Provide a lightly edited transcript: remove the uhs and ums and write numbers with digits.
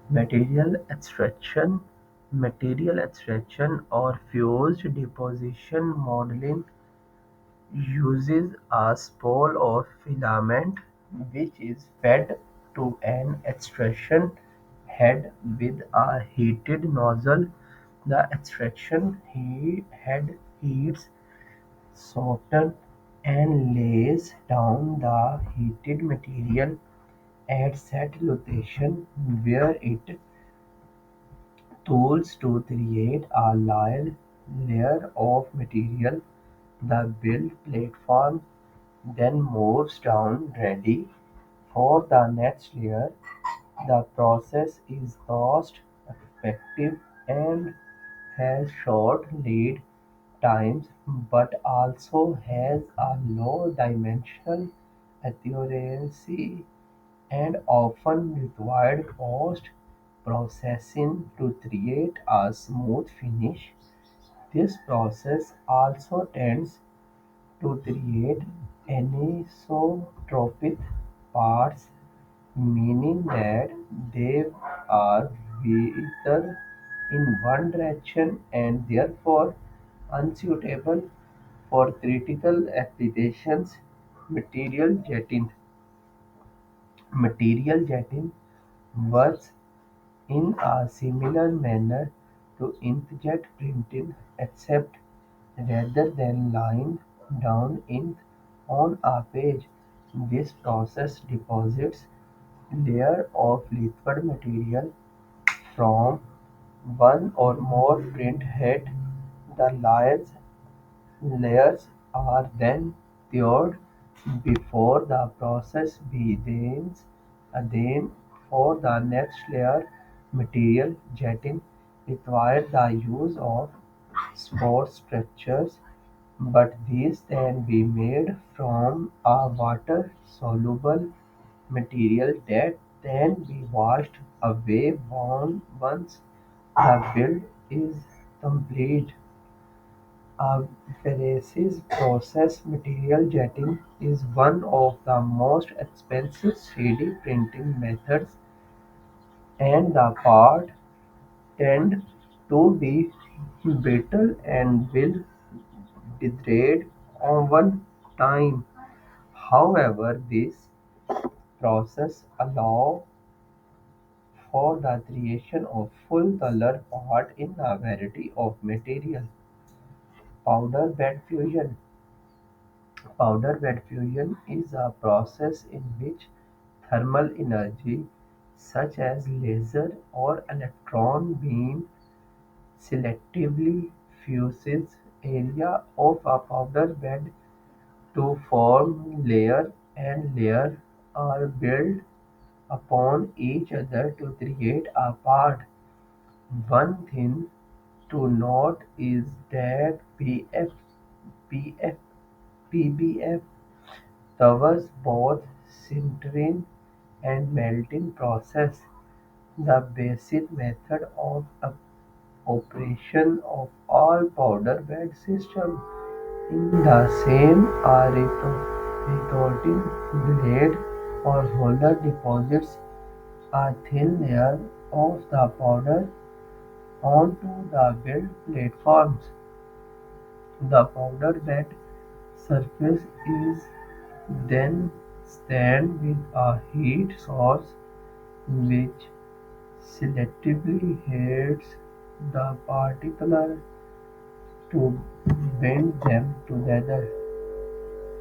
Material extraction or fused deposition modeling uses a spool or filament which is fed to an extraction head with a heated nozzle. The extraction head heats, softens, and lays down the heated material at set location where it tools to create a layer of material. The build platform then moves down ready for the next layer. The process is cost-effective and has short lead times but also has a low dimensional accuracy and often required post-processing to create a smooth finish. This process also tends to create anisotropic parts, meaning that they are weaker in one direction and therefore unsuitable for critical applications. Material jetting Material jetting works in a similar manner to inkjet printing, except rather than laying down ink on a page, this process deposits layers of liquid material from one or more print heads. The layers are then cured before the process begins again for the next layer. Material jetting requires the use of sport structures, but these can be made from a water-soluble material that can be washed away once the build is complete. A Veresis process. Material jetting is one of the most expensive 3D printing methods, and the parts tend to be brittle and will degrade over time. However, this process allows for the creation of full-color parts in a variety of materials. Powder bed fusion Powder bed fusion is a process in which thermal energy, such as laser or electron beam, selectively fuses areas of a powder bed to form layer, and layers are built upon each other to create a part. One thing to note is that PBF covers both sintering and melting process. The basic method of operation of all powder bed systems in the same are retorting blade or holder deposits a thin layer of the powder onto the build platforms. The powder bed surface is then stand with a heat source which selectively heats the particles to bind them together.